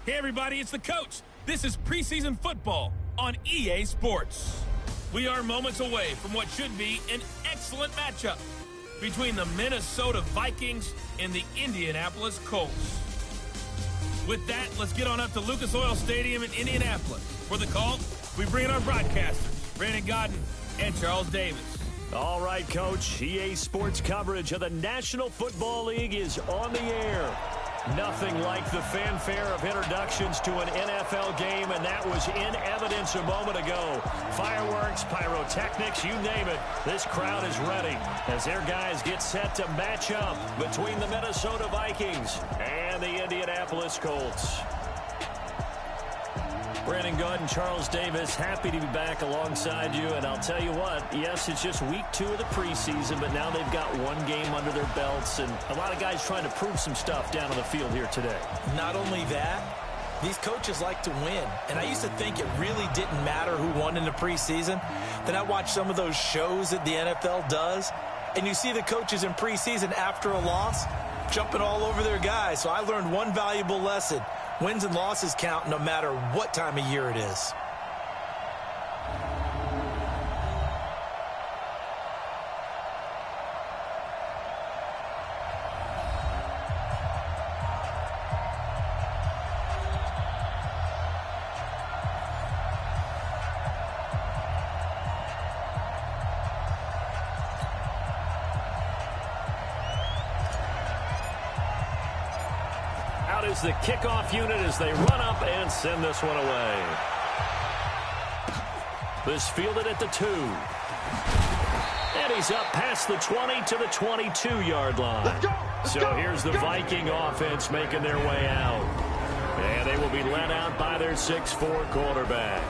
Hey everybody, it's the coach. This is preseason football on EA Sports. We are moments away from what should be an excellent matchup between the Minnesota Vikings and the Indianapolis Colts. With that, let's get on up to Lucas Oil Stadium in Indianapolis. For the call, we bring in our broadcasters, Brandon Godden and Charles Davis. All right, Coach. EA Sports coverage of the National Football League is on the air. Nothing like the fanfare of introductions to an NFL game, and that was in evidence a moment ago. Fireworks, pyrotechnics, you name it. This crowd is ready as their guys get set to match up between the Minnesota Vikings and the Indianapolis Colts. Brandon Godden, Charles Davis, happy to be back alongside you. And I'll tell you what, yes, it's just week 2 of the preseason, but now they've got one game under their belts, and a lot of guys trying to prove some stuff down on the field here today. Not only that, these coaches like to win. And I used to think it really didn't matter who won in the preseason. Then I watched some of those shows that the NFL does, and you see the coaches in preseason after a loss jumping all over their guys. So I learned one valuable lesson. Wins and losses count no matter what time of year it is. Is the kickoff unit as they run up and send this one away. This fielded at the 2. And he's up past the 20 to the 22-yard line. So here's the Viking offense making their way out. And they will be led out by their 6'4 quarterback.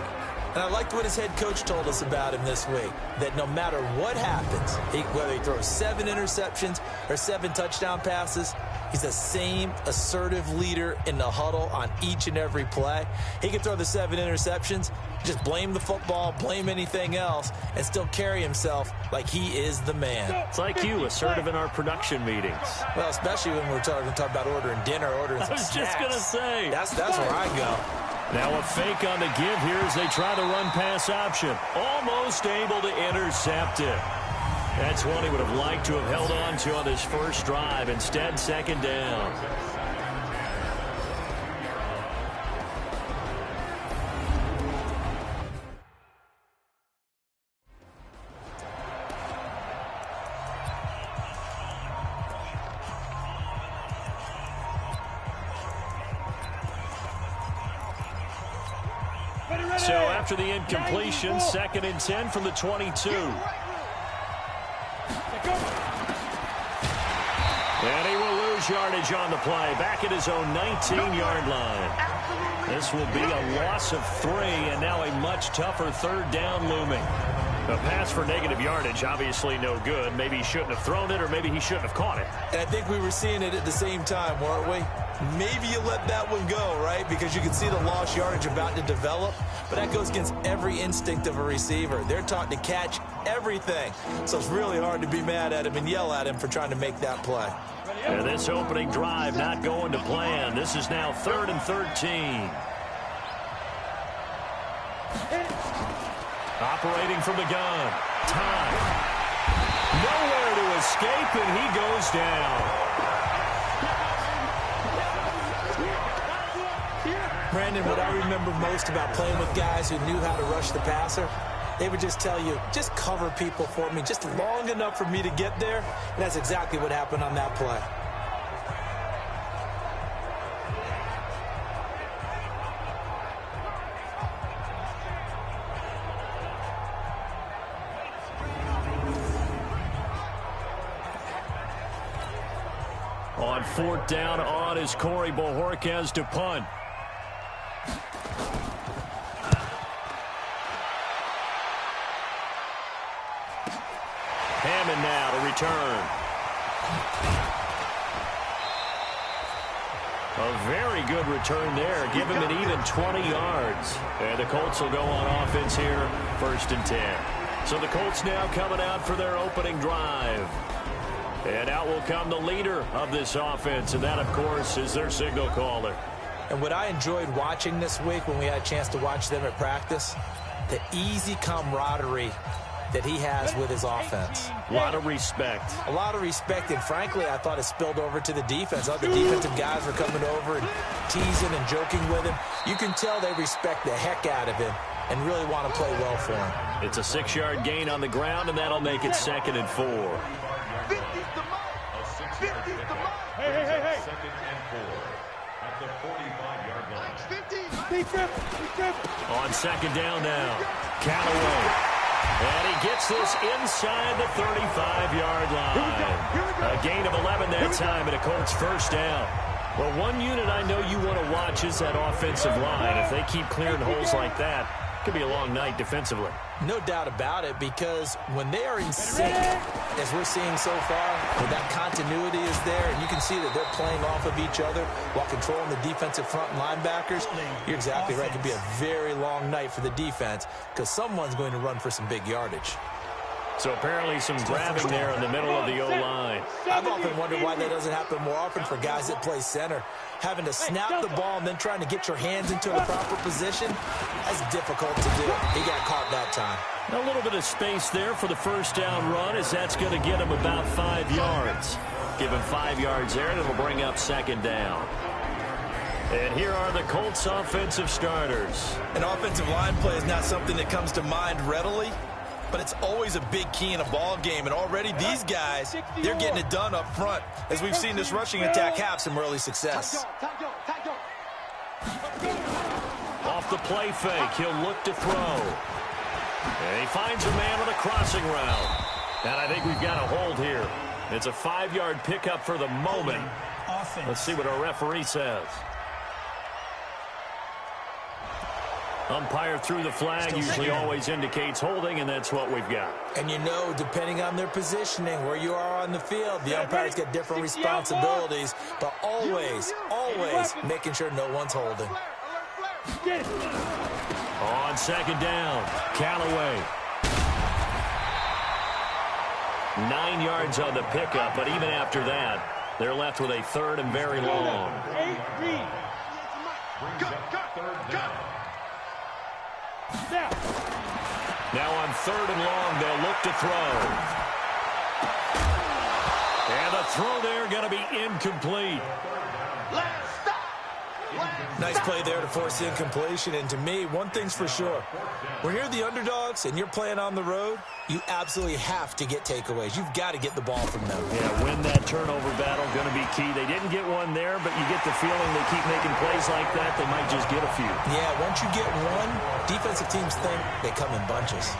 And I liked what his head coach told us about him this week, that no matter what happens, whether he throws 7 interceptions or 7 touchdown passes, he's the same assertive leader in the huddle on each and every play. He can throw the 7 interceptions, just blame the football, blame anything else, and still carry himself like he is the man. It's like you, assertive in our production meetings. Well, especially when we're talking about ordering dinner, ordering some snacks. I was just going to say. That's where I go. Now a fake on the give here as they try the run-pass option. Almost able to intercept it. That's one he would have liked to have held on to on this first drive. Instead, second down. So after the incompletion, 2nd and 10 from the 22. And he will lose yardage on the play, back at his own 19-yard line. This will be a loss of 3, and now a much tougher 3rd down looming. A pass for negative yardage, obviously no good. Maybe he shouldn't have thrown it, or maybe he shouldn't have caught it. And I think we were seeing it at the same time, weren't we? Maybe you let that one go, right? Because you can see the lost yardage about to develop. But that goes against every instinct of a receiver. They're taught to catch everything. So it's really hard to be mad at him and yell at him for trying to make that play. And this opening drive not going to plan. This is now 3rd and 13. Operating from the gun. Time. Nowhere to escape, and he goes down. Brandon, what I remember most about playing with guys who knew how to rush the passer, they would just tell you, just cover people for me, just long enough for me to get there. And that's exactly what happened on that play. On 4th down, on is Corey Bojorquez to punt. Hammond now to return. A very good return there. Give him an even 20 yards. And the Colts will go on offense here, 1st and 10. So the Colts now coming out for their opening drive. And out will come the leader of this offense, and that, of course, is their signal caller. And what I enjoyed watching this week when we had a chance to watch them at practice, the easy camaraderie that he has with his offense. A lot of respect. A lot of respect, and frankly, I thought it spilled over to the defense. All the defensive guys were coming over and teasing and joking with him. You can tell they respect the heck out of him and really want to play well for him. It's a 6-yard gain on the ground, and that'll make it 2nd and 4. Hey. 2nd and 4 at the 45-yard line. On 2nd down now, Callaway. And he gets this inside the 35-yard line. A gain of 11 that time, and a Colts first down. Well, one unit I know you want to watch is that offensive line. If they keep clearing holes like that, it could be a long night defensively. No doubt about it, because when they are in sync, as we're seeing so far, where that continuity is there, and you can see that they're playing off of each other while controlling the defensive front linebackers, you're exactly right. It could be a very long night for the defense because someone's going to run for some big yardage. So apparently some grabbing there in the middle of the O-line. I've often wondered why that doesn't happen more often for guys that play center. Having to snap the ball and then trying to get your hands into the proper position, that's difficult to do. He got caught that time. A little bit of space there for the first down run, as that's going to get him about 5 yards. Give him 5 yards there, and it'll bring up 2nd down. And here are the Colts offensive starters. An offensive line play is not something that comes to mind readily, but it's always a big key in a ball game. And already these guys, they're getting it done up front, as we've seen this rushing attack have some early success. Off the play fake, he'll look to throw. And he finds a man on a crossing route. And I think we've got a hold here. It's a 5-yard pickup for the moment. Let's see what our referee says. Umpire threw the flag, usually always indicates holding, and that's what we've got. And you know, depending on their positioning, where you are on the field, the umpire's got different responsibilities, but always making sure no one's holding. On 2nd down, Callaway. 9 yards on the pickup, but even after that, they're left with a 3rd and very long. Now on 3rd and long, they'll look to throw. And the throw there going to be incomplete. Nice play there to force incompletion. And to me, one thing's for sure. When you're the underdogs and you're playing on the road, you absolutely have to get takeaways. You've got to get the ball from them. Yeah, win that turnover battle, going to be key. They didn't get one there, but you get the feeling they keep making plays like that, they might just get a few. Yeah, once you get one, defensive teams think they come in bunches.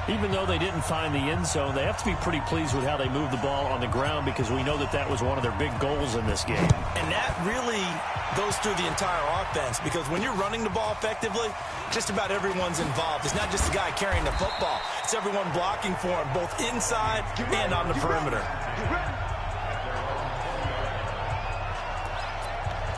Even though they didn't find the end zone, they have to be pretty pleased with how they moved the ball on the ground, because we know that that was one of their big goals in this game. And that really goes through the entire offense, because when you're running the ball effectively, just about everyone's involved. It's not just the guy carrying the football. It's everyone blocking for him, both inside and on the perimeter.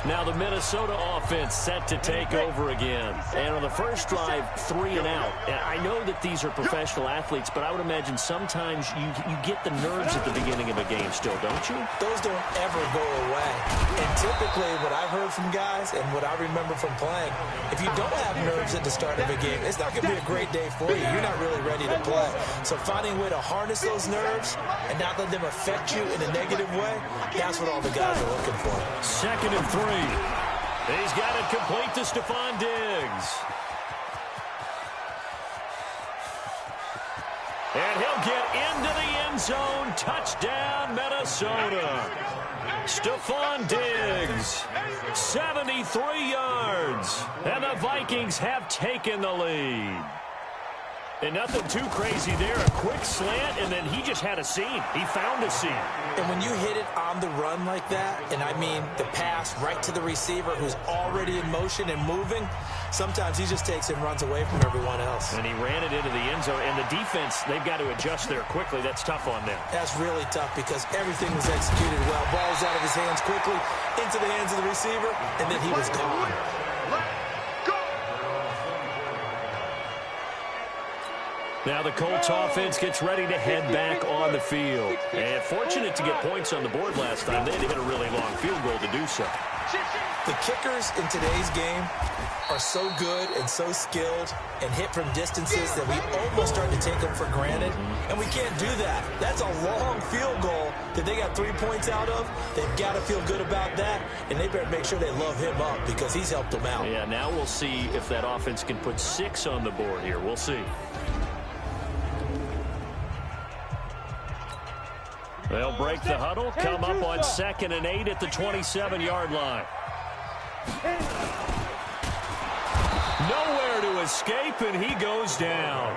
Now the Minnesota offense set to take over again. And on the first drive, 3 and out. And I know that these are professional athletes, but I would imagine sometimes you get the nerves at the beginning of a game still, don't you? Those don't ever go away. And typically what I've heard from guys and what I remember from playing, if you don't have nerves at the start of a game, it's not going to be a great day for you. You're not really ready to play. So finding a way to harness those nerves and not let them affect you in a negative way, that's what all the guys are looking for. 2nd and 3. He's got it complete to Stephon Diggs. And he'll get into the end zone. Touchdown, Minnesota. Stephon Diggs, 73 yards. And the Vikings have taken the lead. And nothing too crazy there. A quick slant, and then he just had a seam. He found a seam. And when you hit it on the run like that, and I mean the pass right to the receiver who's already in motion and moving, sometimes he just takes it and runs away from everyone else. And he ran it into the end zone. And the defense, they've got to adjust there quickly. That's tough on them. That's really tough because everything was executed well. Ball was out of his hands quickly, into the hands of the receiver, and then he was gone. Now the Colts offense gets ready to head back on the field. And fortunate to get points on the board last time. They had to hit a really long field goal to do so. The kickers in today's game are so good and so skilled and hit from distances that we almost start to take them for granted. And we can't do that. That's a long field goal that they got 3 points out of. They've got to feel good about that, and they better make sure they love him up because he's helped them out. Yeah, now we'll see if that offense can put 6 on the board here. We'll see. They'll break the huddle, come up on 2nd and 8 at the 27-yard line. Nowhere to escape, and he goes down.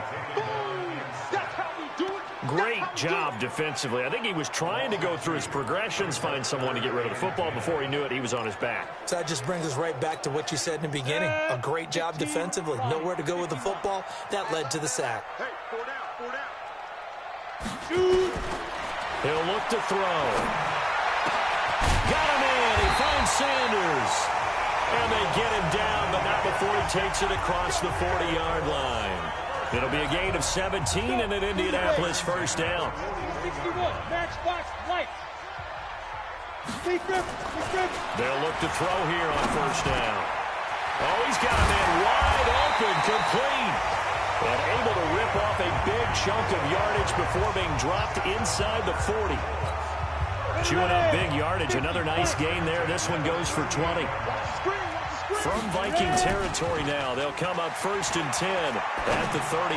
Great job defensively. I think he was trying to go through his progressions, find someone to get rid of the football. Before he knew it, he was on his back. So that just brings us right back to what you said in the beginning. A great job defensively. Nowhere to go with the football. That led to the sack. Hey, 4 down. He'll look to throw. Got him in. He finds Sanders. And they get him down, but not before he takes it across the 40-yard line. It'll be a gain of 17 and an Indianapolis first down. 61, match box, light. They'll look to throw here on first down. Oh, he's got a man wide open, complete. And able to rip off a big chunk of yardage before being dropped inside the 40. Chewing up big yardage. Another nice gain there. This one goes for 20. From Viking territory now, they'll come up 1st and 10 at the 38.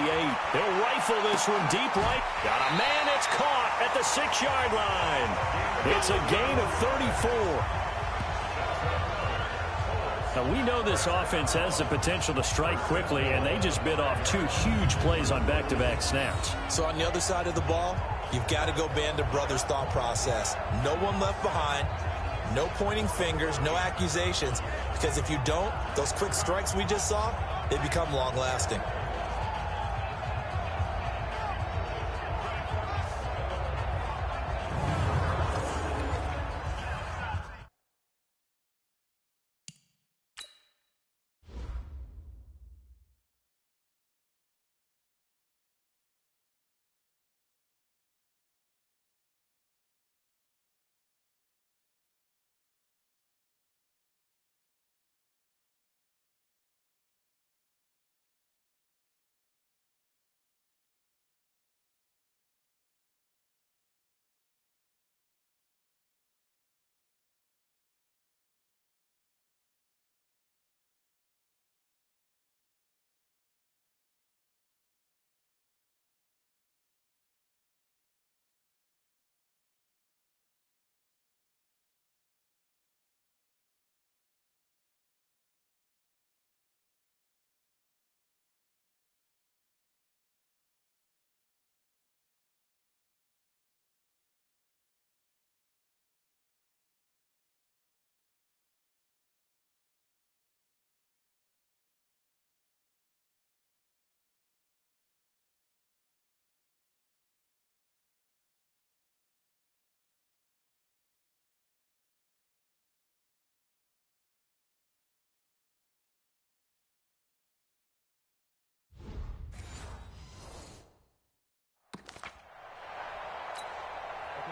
He'll rifle this one deep right. Got a man. It's caught at the 6-yard line. It's a gain of 34. Now, we know this offense has the potential to strike quickly, and they just bit off 2 huge plays on back-to-back snaps. So on the other side of the ball, you've got to go Band of Brothers thought process. No one left behind, no pointing fingers, no accusations, because if you don't, those quick strikes we just saw, they become long-lasting.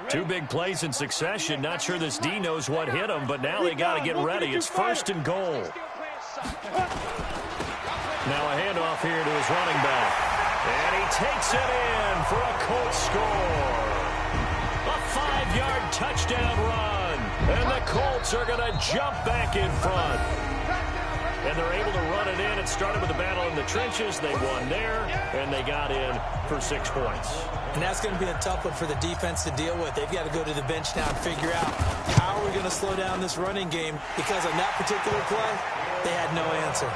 Two big plays in succession. Not sure this D knows what hit him, but now they got to get ready. It's 1st and goal. Now a handoff here to his running back. And he takes it in for a Colts score. A 5-yard touchdown run. And the Colts are going to jump back in front. And they're able to run it in. It started with a battle in the trenches. They won there, and they got in for 6 points. And that's going to be a tough one for the defense to deal with. They've got to go to the bench now and figure out how are we going to slow down this running game, because on that particular play, they had no answer.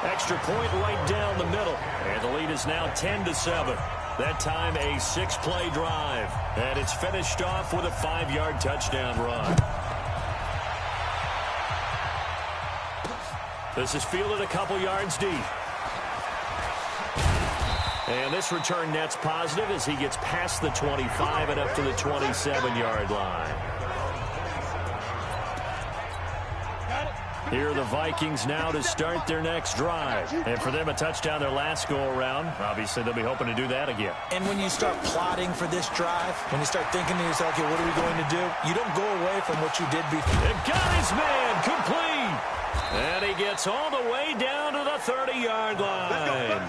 Extra point right down the middle. And the lead is now 10-7. That time a 6-play drive. And it's finished off with a 5-yard touchdown run. This is fielded a couple yards deep. And this return net's positive as he gets past the 25 and up to the 27-yard line. Here are the Vikings now to start their next drive. And for them, a touchdown their last go-around. Obviously, they'll be hoping to do that again. And when you start plotting for this drive, when you start thinking to yourself, okay, what are we going to do? You don't go away from what you did before. It got his man complete. And he gets all the way down to the 30-yard line.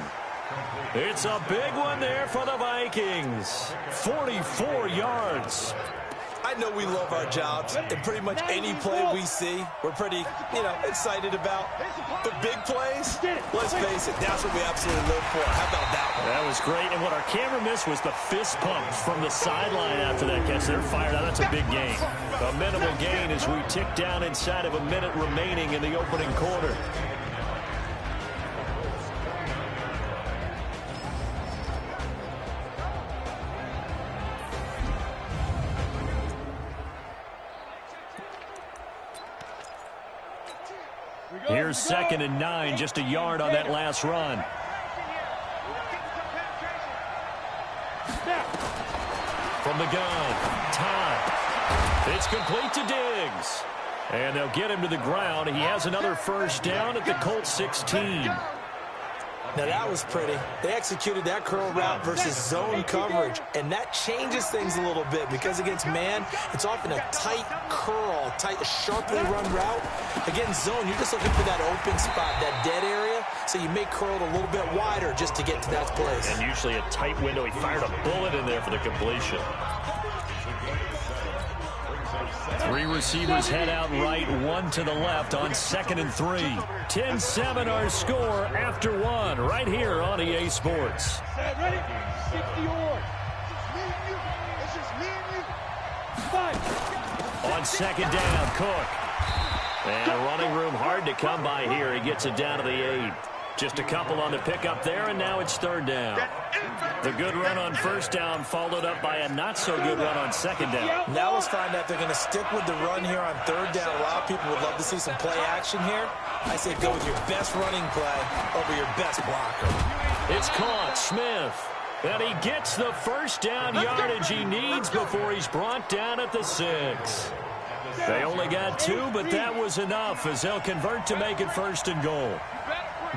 It's a big one there for the Vikings. 44 yards. I know we love our jobs, and pretty much any play we see, we're pretty, excited about. But big plays, let's face it, that's what we absolutely live for. How about that one? That was great, and what our camera missed was the fist pump from the sideline after that catch. They're fired out. That's a big gain. A minimal gain as we tick down inside of a minute remaining in the opening quarter. Here's 2nd and 9, just a yard on that last run. From the gun, Todd. It's complete to Diggs. And they'll get him to the ground. He has another first down at the Colts 16. Now, that was pretty. They executed that curl route versus zone coverage, and that changes things a little bit because against man, it's often a tight curl, tight, sharply run route. Against zone, you're just looking for that open spot, that dead area, so you may curl it a little bit wider just to get to that place. And usually a tight window. He fired a bullet in there for the completion. 3 receivers head out right, 1 to the left on 2nd and 3. 10-7 our score after 1 right here on EA Sports. Ready? 60 yards. It's just me and you. Fight. On 2nd down, Cook. And running room hard to come by here. He gets it down to the 8. Just a couple on the pickup there, and now it's 3rd down. The good run on 1st down followed up by a not-so-good run on 2nd down. Now let's find out they're going to stick with the run here on 3rd down. A lot of people would love to see some play action here. I say go with your best running play over your best blocker. It's caught, Smith. And he gets the first down yardage he needs before he's brought down at the 6. They only got 2, but that was enough as they'll convert to make it 1st and goal.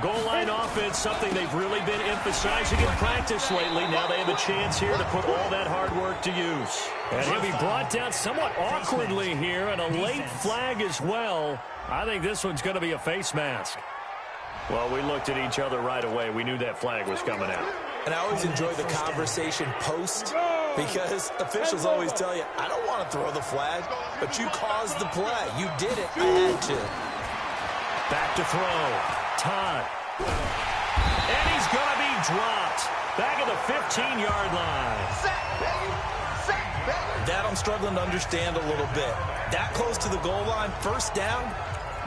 Goal line offense, something they've really been emphasizing in practice lately. Now they have a chance here to put all that hard work to use. And he'll be brought down somewhat awkwardly here, and a late flag as well. I think this one's going to be a face mask. Well, we looked at each other right away. We knew that flag was coming out. And I always enjoy the conversation post because officials always tell you, I don't want to throw the flag, but you caused the play. You did it. I had to. Back to throw. Todd. And he's going to be dropped. Back at the 15-yard line. That I'm struggling to understand a little bit. That close to the goal line, 1st down,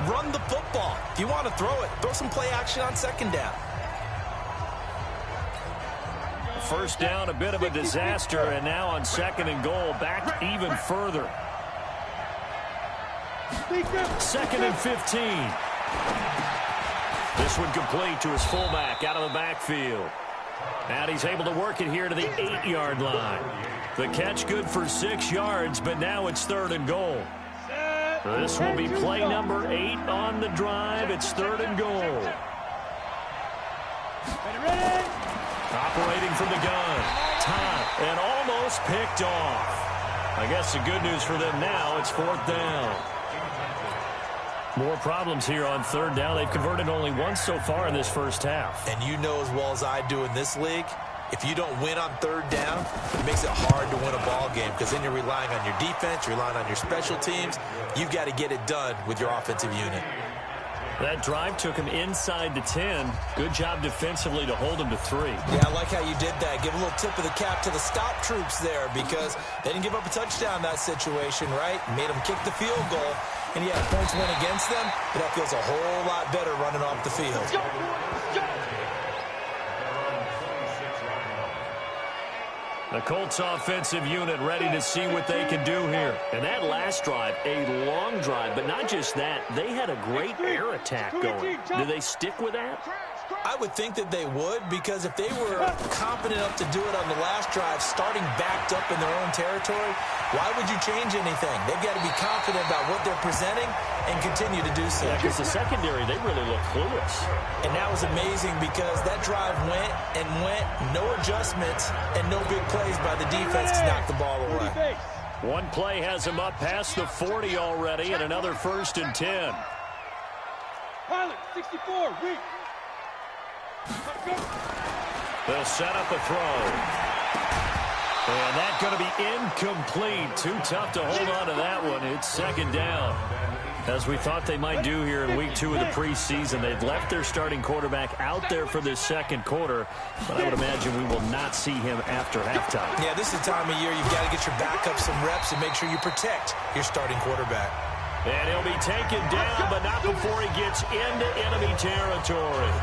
run the football. If you want to throw it, throw some play action on 2nd down. 1st down, a bit of a disaster, and now on 2nd and goal, back even further. 2nd and 15. This one complete to his fullback out of the backfield. And he's able to work it here to the 8-yard line. The catch good for 6 yards, but now it's 3rd and goal. This will be play number 8 on the drive. It's 3rd and goal. Operating from the gun. Todd, and almost picked off. I guess the good news for them now, it's 4th down. More problems here on 3rd down. They've converted only once so far in this first half. And you know as well as I do in this league, if you don't win on 3rd down, it makes it hard to win a ball game because then you're relying on your defense, you're relying on your special teams. You've got to get it done with your offensive unit. That drive took him inside the 10. Good job defensively to hold him to 3. Yeah, I like how you did that. Give a little tip of the cap to the stop troops there because they didn't give up a touchdown in that situation, right? Made them kick the field goal. And yeah, points went against them, but that feels a whole lot better running off the field. The Colts offensive unit ready to see what they can do here. And that last drive, a long drive, but not just that. They had a great air attack going. Do they stick with that? I would think that they would, because if they were confident enough to do it on the last drive, starting backed up in their own territory, why would you change anything? They've got to be confident about what they're presenting and continue to do so. Yeah, because the secondary, they really look clueless. And that was amazing because that drive went and went, no adjustments and no big plays by the defense to knock the ball away. One play has them up past the 40 already, and another 1st and 10. Pilot, 64, weak. They'll set up a throw. And that's going to be incomplete. Too tough to hold on to that one. It's 2nd down. As we thought they might do here in week 2 of the preseason, they've left their starting quarterback out there for this 2nd quarter, but I would imagine we will not see him after halftime. Yeah, this is the time of year you've got to get your backup some reps and make sure you protect your starting quarterback. And he'll be taken down, but not before he gets into enemy territory.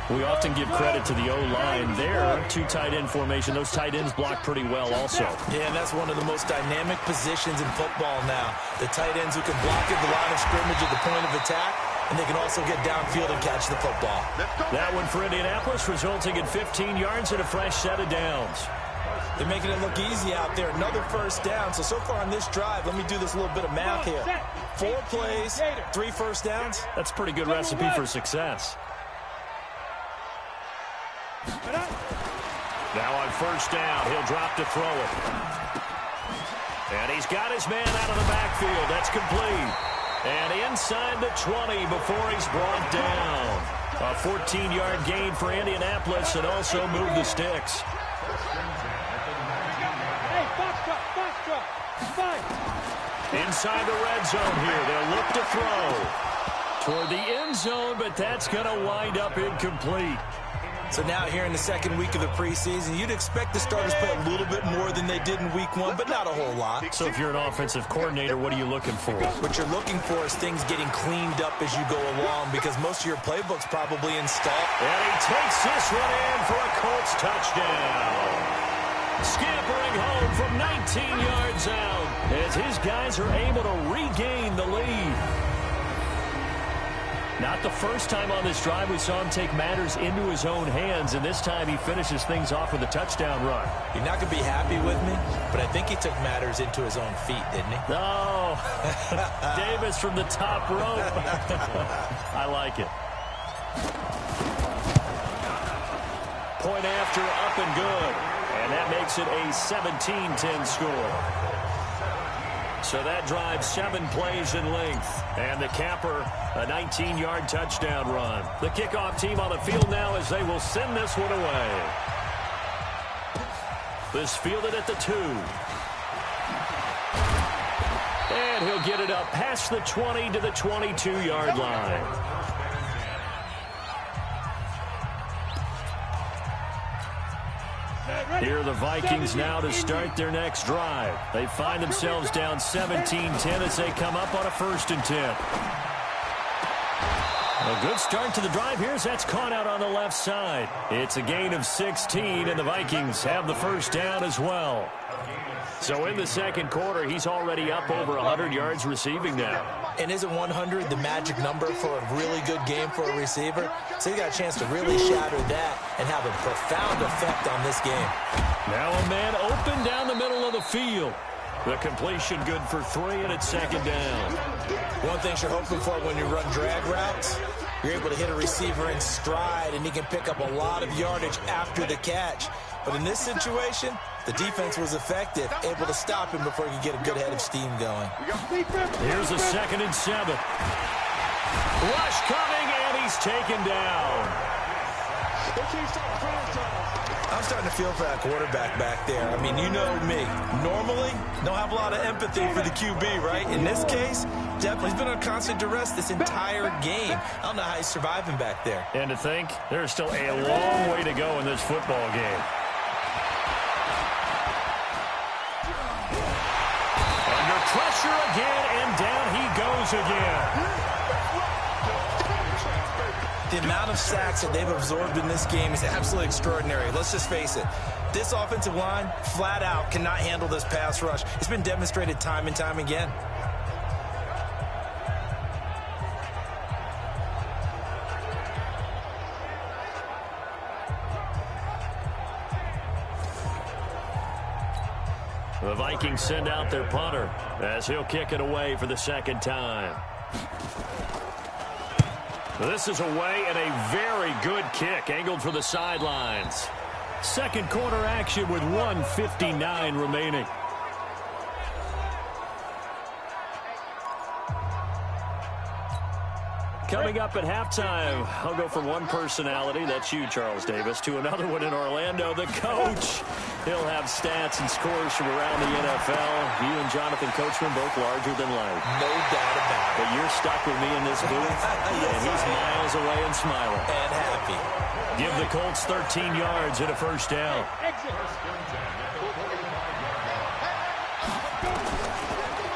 We often give credit to the O-line there. 2 tight end formation. Those tight ends block pretty well also. Yeah, and that's one of the most dynamic positions in football now. The tight ends who can block at the line of scrimmage at the point of attack, and they can also get downfield and catch the football. That one for Indianapolis, resulting in 15 yards and a fresh set of downs. They're making it look easy out there. Another 1st down. So far on this drive, let me do this little bit of math here. 4 plays, 3 1st downs. That's a pretty good recipe for success. Now on 1st down, he'll drop to throw it. And he's got his man out of the backfield. That's complete. And inside the 20 before he's brought down. A 14-yard gain for Indianapolis and also move the sticks. Hey, box drop. Inside the red zone here. They'll look to throw toward the end zone, but that's going to wind up incomplete. So now here in the 2nd week of the preseason, you'd expect the starters play a little bit more than they did in week 1, but not a whole lot. So if you're an offensive coordinator, what are you looking for? What you're looking for is things getting cleaned up as you go along, because most of your playbook's probably installed. And he takes this one in for a Colts touchdown. Scampering home from 19 yards out as his guys are able to regain the lead. Not the first time on this drive we saw him take matters into his own hands, and this time he finishes things off with a touchdown run. You're not going to be happy with me, but I think he took matters into his own feet, didn't he? No. Davis from the top rope. I like it. Point after, up and good. And that makes it a 17-10 score. So that drives 7 plays in length. And the capper, a 19-yard touchdown run. The kickoff team on the field now as they will send this one away. This fielded at the 2. And he'll get it up past the 20 to the 22-yard line. Here are the Vikings now to start their next drive. They find themselves down 17-10 as they come up on a 1st and 10. A good start to the drive here as that's caught out on the left side. It's a gain of 16, and the Vikings have the 1st down as well. So in the 2nd quarter, he's already up over 100 yards receiving now. And isn't 100 the magic number for a really good game for a receiver? So he got a chance to really shatter that and have a profound effect on this game. Now a man open down the middle of the field. The completion good for 3, and it's 2nd down. One thing you're hoping for when you run drag routes, you're able to hit a receiver in stride, and he can pick up a lot of yardage after the catch. But in this situation, the defense was effective, able to stop him before he could get a good head of steam going. Here's a 2nd and 7. Rush coming, and he's taken down. I'm starting to feel for that quarterback back there. I mean, you know me. Normally, don't have a lot of empathy for the QB, right? In this case, definitely he's been under constant duress this entire game. I don't know how he's surviving back there. And to think, there's still a long way to go in this football game. Under pressure again, and down he goes again. The amount of sacks that they've absorbed in this game is absolutely extraordinary. Let's just face it. This offensive line, flat out, cannot handle this pass rush. It's been demonstrated time and time again. The Vikings send out their punter as he'll kick it away for the second time. This is away and a very good kick angled for the sidelines. Second quarter action with 1:59 remaining. Coming up at halftime, I'll go from one personality, that's you, Charles Davis, to another one in Orlando, the coach. He'll have stats and scores from around the NFL. You and Jonathan Coachman both larger than life. No doubt about it. But you're stuck with me in this booth, Yes, and he's miles away and smiling. And happy. Give the Colts 13 yards and a first down. Exit.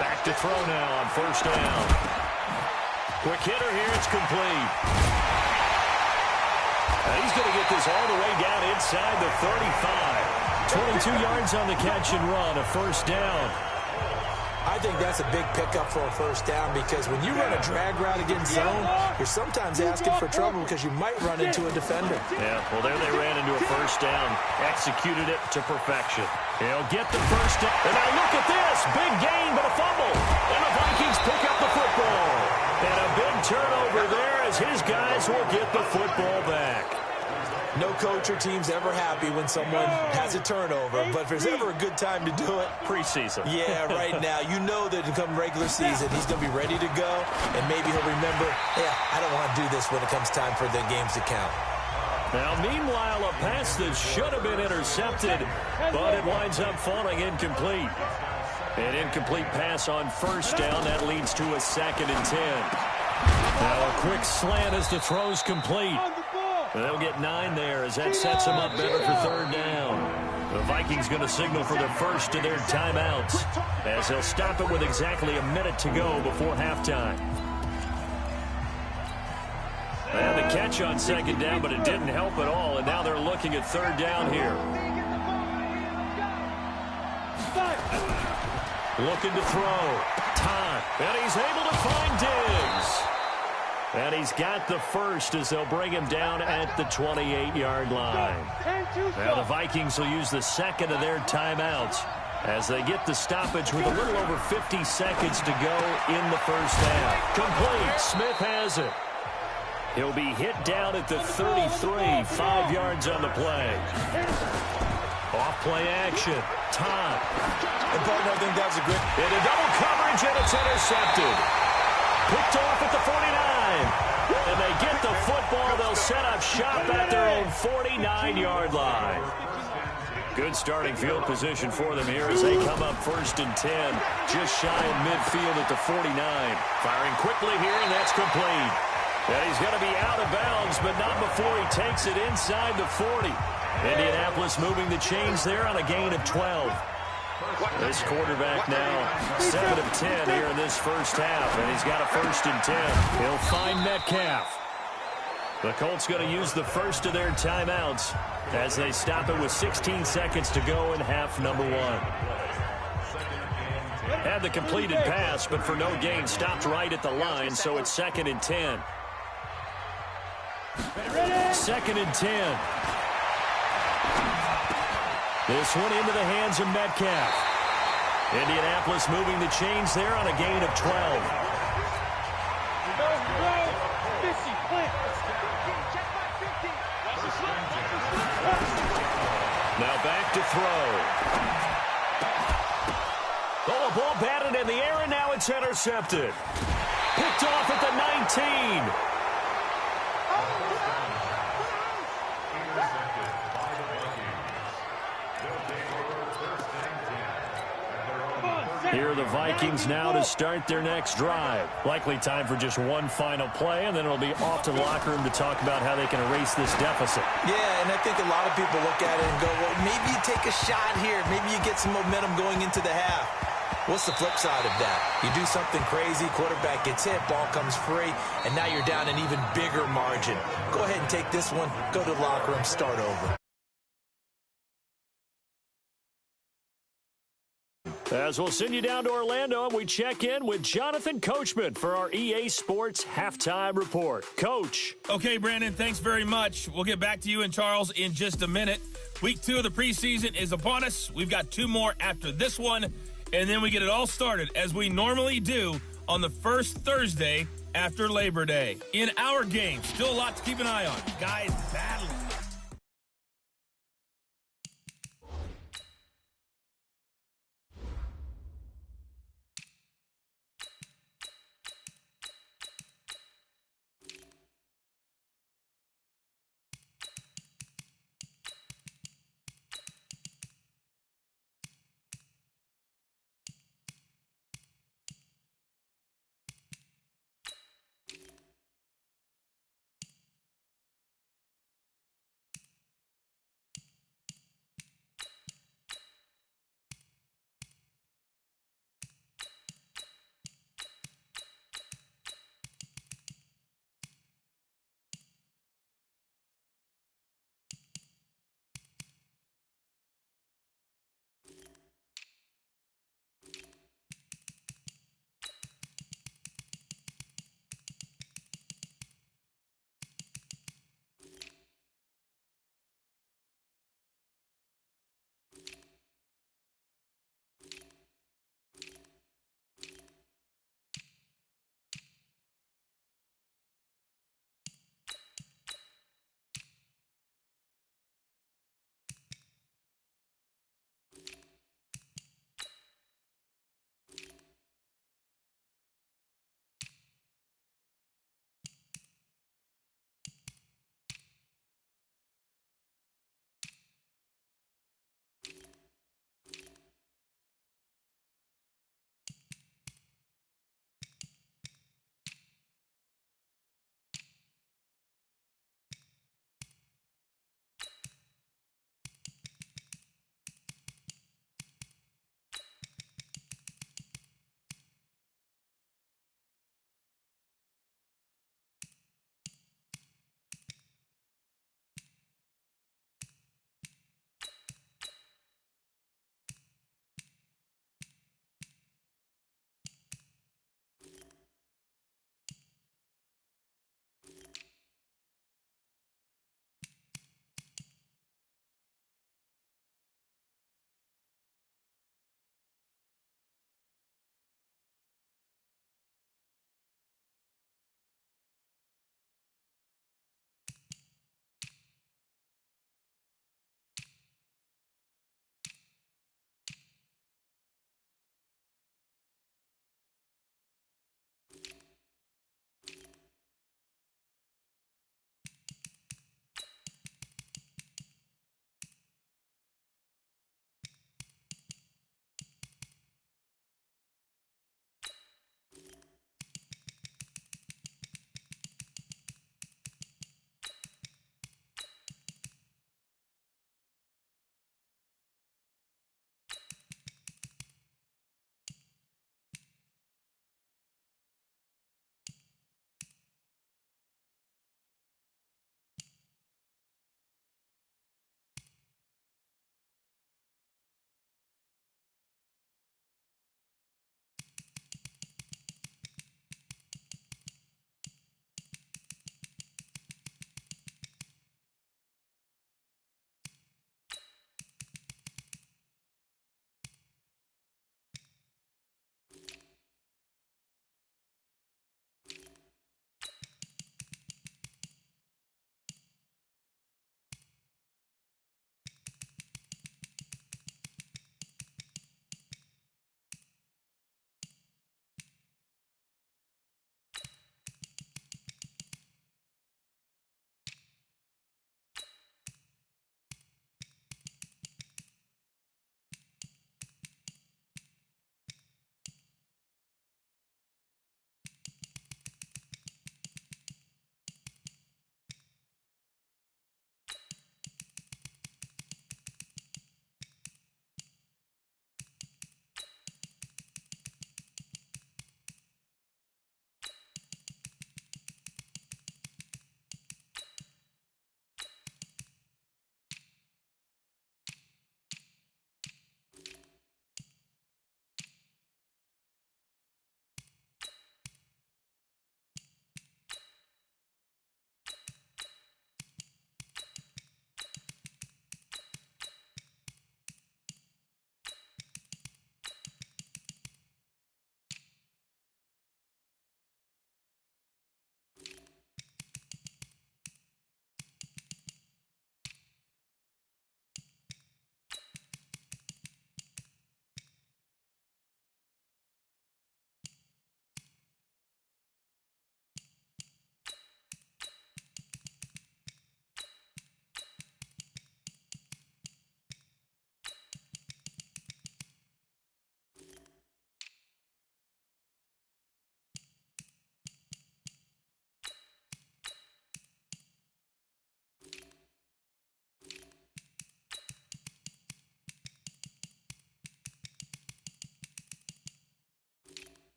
Back to throw now on first down. Quick hitter here, it's complete. He's going to get this all the way down inside the 35. 22 yards on the catch and run, a first down. I think that's a big pickup for a first down because when you run a drag route against zone, you're sometimes asking for trouble because you might run into a defender. Yeah, well, there they ran into a first down. Executed it to perfection. He'll get the first down. And now look at this. Big gain, but a fumble. And the Vikings pick up the football. And a big turnover there as his guys will get the football back. No coach or team's ever happy when someone has a turnover, but if there's ever a good time to do it, preseason. Yeah, right now. You know that come regular season, he's going to be ready to go, and maybe he'll remember, yeah, I don't want to do this when it comes time for the games to count. Now, meanwhile, a pass that should have been intercepted, but it winds up falling incomplete. An incomplete pass on first down. That leads to a 2nd and 10. Now a quick slant as the throw's complete. They'll get 9 there as that sets them up better for third down. The Vikings going to signal for the first of their timeouts as they'll stop it with exactly a minute to go before halftime. They had the catch on second down, but it didn't help at all, and now they're looking at third down here. Looking to throw. Time. And he's able to find Diggs. And he's got the first as they'll bring him down at the 28-yard line. Now the Vikings will use the second of their timeouts as they get the stoppage with a little over 50 seconds to go in the first half. Complete. Smith has it. He'll be hit down at the 33, 5 yards on the play. Off play action. Time. And partner, I think that was a great... In a double coverage, and it's intercepted. Picked off at the 49. And they get the football. They'll set up shop at their own 49-yard line. Good starting field position for them here as they come up 1st and 10. Just shy of midfield at the 49. Firing quickly here, and that's complete. And he's going to be out of bounds, but not before he takes it inside the 40. Indianapolis moving the chains there on a gain of 12. This quarterback now 7 of 10 here in this first half, and he's got a 1st and 10. He'll find Metcalf. The Colts going to use the first of their timeouts as they stop it with 16 seconds to go in half number 1. Had the completed pass, but for no gain, stopped right at the line, so it's 2nd and 10. 2nd and 10. This one into the hands of Metcalf. Indianapolis moving the chains there on a gain of 12. Now back to throw. Oh, a ball batted in the air, and now it's intercepted. Picked off at the 19. Here are the Vikings now to start their next drive. Likely time for just one final play, and then it'll be off to the locker room to talk about how they can erase this deficit. Yeah, and I think a lot of people look at it and go, well, maybe you take a shot here. Maybe you get some momentum going into the half. What's the flip side of that? You do something crazy, quarterback gets hit, ball comes free, and now you're down an even bigger margin. Go ahead and take this one, go to the locker room, start over. As we'll send you down to Orlando, and we check in with Jonathan Coachman for our EA Sports Halftime Report. Coach. Okay, Brandon, thanks very much. We'll get back to you and Charles in just a minute. Week 2 of the preseason is upon us. We've got 2 more after this one, and then we get it all started, as we normally do, on the first Thursday after Labor Day. In our game, still a lot to keep an eye on. Guys battling.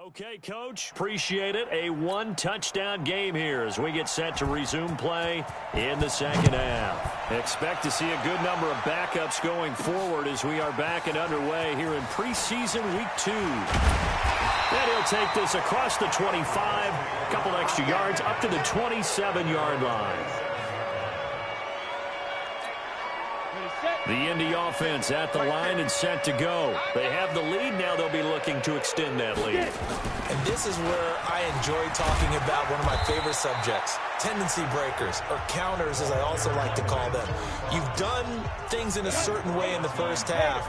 Okay, Coach. Appreciate it. A one-touchdown game here as we get set to resume play in the second half. Expect to see a good number of backups going forward as we are back and underway here in preseason week 2. And he'll take this across the 25, a couple extra yards, up to the 27-yard line. The Indy offense at the line and set to go. They have the lead. Now they'll be looking to extend that lead. And this is where I enjoy talking about one of my favorite subjects, tendency breakers, or counters as I also like to call them. You've done things in a certain way in the first half,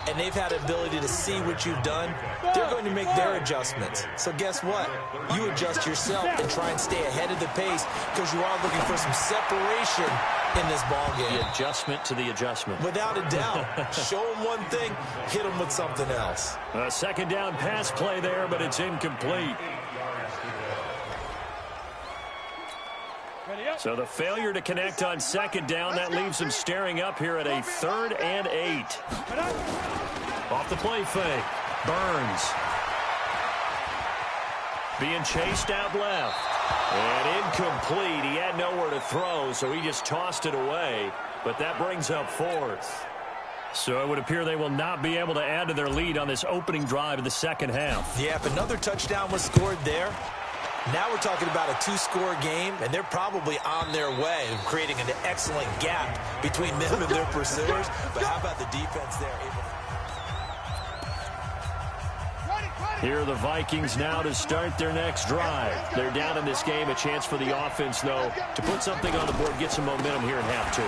and they've had the ability to see what you've done. They're going to make their adjustments. So guess what? You adjust yourself and try and stay ahead of the pace because you are looking for some separation in this ball game. The adjustment to the adjustment. Without a doubt. Show them one thing, hit them with something else. A second down pass play there, but it's incomplete. So the failure to connect on second down, that leaves them staring up here at a 3rd and 8. Off the play fake. Burns. Being chased out left. And incomplete. He had nowhere to throw, so he just tossed it away. But that brings up 4th. So it would appear they will not be able to add to their lead on this opening drive of the second half. Yeah, if another touchdown was scored there, now we're talking about a 2-score game, and they're probably on their way of creating an excellent gap between them and their pursuers. But how about the defense there? Here are the Vikings now to start their next drive. They're down in this game. A chance for the offense, though, to put something on the board, get some momentum here in half 2.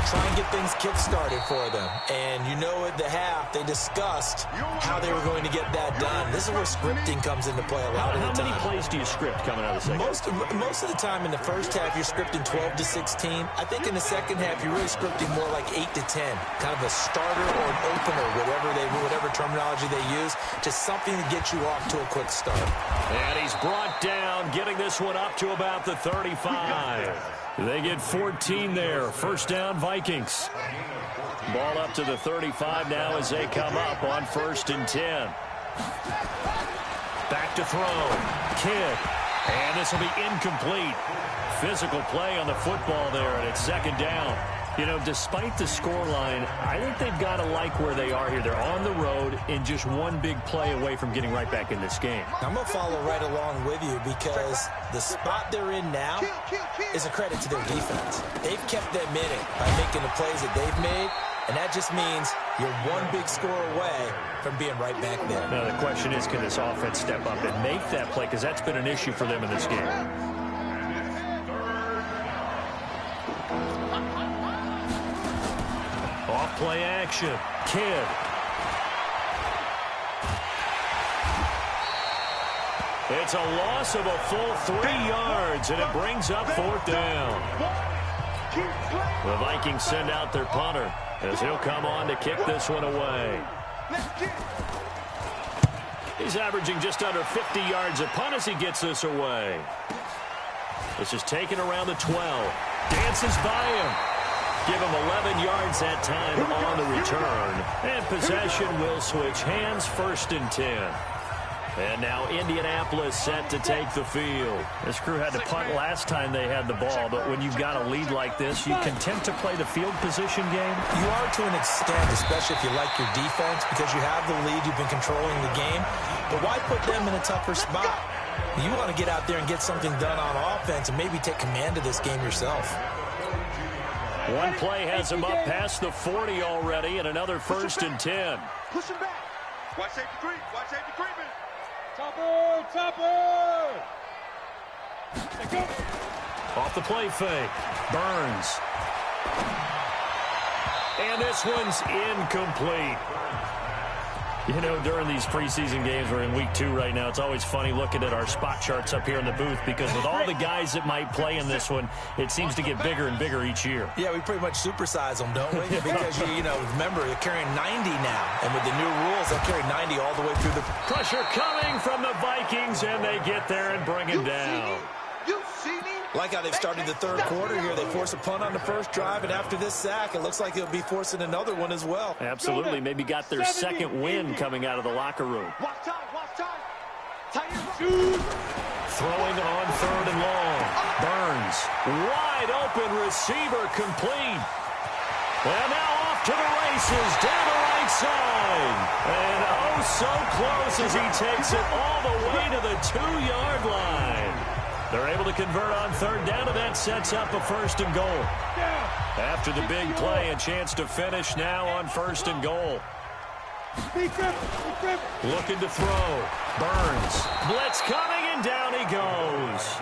Try and get things kick-started for them. And you know at the half, they discussed how they were going to get that done. This is where scripting comes into play a lot of the time. How many plays do you script coming out of the second? Most of the time in the first half, you're scripting 12 to 16. I think in the second half, you're really scripting more like 8 to 10. Kind of a starter or an opener, whatever terminology they use, just something to get you off to a quick start. And he's brought down, getting this one up to about the 35. They get 14 there. First down, Vikings. Ball up to the 35 now as they come up on 1st and 10. Back to throw. Kidd. And this will be incomplete. Physical play on the football there, and it's second down. You know, despite the scoreline, I think they've got to like where they are here. They're on the road and just one big play away from getting right back in this game. I'm going to follow right along with you because the spot they're in now is a credit to their defense. They've kept them in it by making the plays that they've made, and that just means you're one big score away from being right back there. Now, the question is, can this offense step up and make that play? Because that's been an issue for them in this game. Off-play action. Kidd. It's a loss of a full 3 yards, and it brings up 4th down. The Vikings send out their punter as he'll come on to kick this one away. He's averaging just under 50 yards a punt as he gets this away. This is taken around the 12. Dances by him. Give him 11 yards that time on the return. And possession will switch hands, 1st and 10. And now Indianapolis set to take the field. This crew had to punt last time they had the ball, but when you've got a lead like this, you content to play the field position game? You are to an extent, especially if you like your defense, because you have the lead, you've been controlling the game. But why put them in a tougher spot? You want to get out there and get something done on offense and maybe take command of this game yourself. One play has him up past the 40 already, and another 1st and 10. Push him back. Watch safety creep. Watch safety creeping. Topper, topper. Go. Off the play fake. Burns. And this one's incomplete. You know, during these preseason games, we're in week 2 right now, it's always funny looking at our spot charts up here in the booth because with all the guys that might play in this one, it seems to get bigger and bigger each year. Yeah, we pretty much supersize them, don't we? Because, you know, remember, they're carrying 90 now. And with the new rules, they'll carry 90 all the way through the... Pressure coming from the Vikings, and they get there and bring him down. Like how they've started the third quarter here. They force a punt on the first drive, and after this sack, it looks like they'll be forcing another one as well. Absolutely. Maybe got their second win coming out of the locker room. Throwing on 3rd and long. Burns, wide open receiver, complete. And now off to the races, down the right side. And oh, so close as he takes it all the way to the 2-yard line. They're able to convert on 3rd down, and that sets up a 1st and goal. After the big play, a chance to finish now on 1st and goal. Looking to throw. Burns. Blitz coming, and down he goes.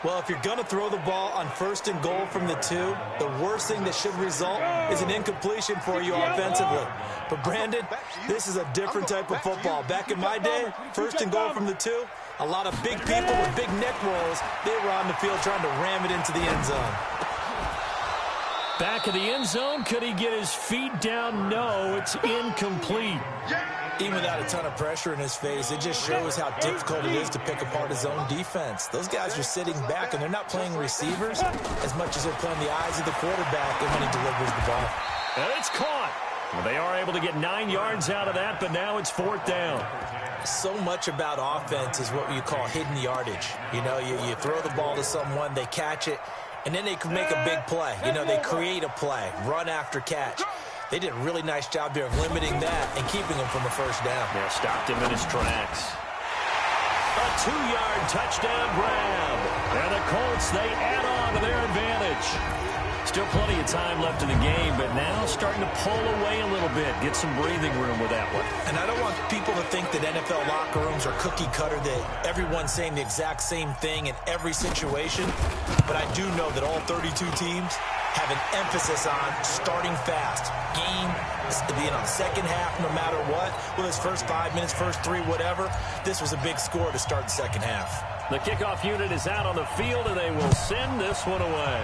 Well, if you're going to throw the ball on 1st and goal from the 2, the worst thing that should result is an incompletion for you offensively. But, Brandon, this is a different type of football. Back in my day, 1st and goal from the 2, a lot of big people with big neck rolls, they were on the field trying to ram it into the end zone. Back of the end zone, could he get his feet down? No, it's incomplete. Even without a ton of pressure in his face, it just shows how difficult it is to pick apart his own defense. Those guys are sitting back, and they're not playing receivers as much as they're playing the eyes of the quarterback and when he delivers the ball. And it's caught. Well, they are able to get 9 yards out of that, but now it's 4th down. So much about offense is what you call hidden yardage. You know, you throw the ball to someone, they catch it, and then they can make a big play. You know, they create a play, run after catch. They did a really nice job there of limiting that and keeping him from a 1st down. Yeah, stopped him in his tracks. A 2-yard touchdown grab. And the Colts, they add on to their advantage. Still plenty of time left in the game, but now starting to pull away a little bit. Get some breathing room with that one. And I don't want people to think that NFL locker rooms are cookie cutter, that everyone's saying the exact same thing in every situation. But I do know that all 32 teams have an emphasis on starting fast. Game, second half, no matter what. Whether it's first 5 minutes, first 3, whatever. This was a big score to start the second half. The kickoff unit is out on the field, and they will send this one away.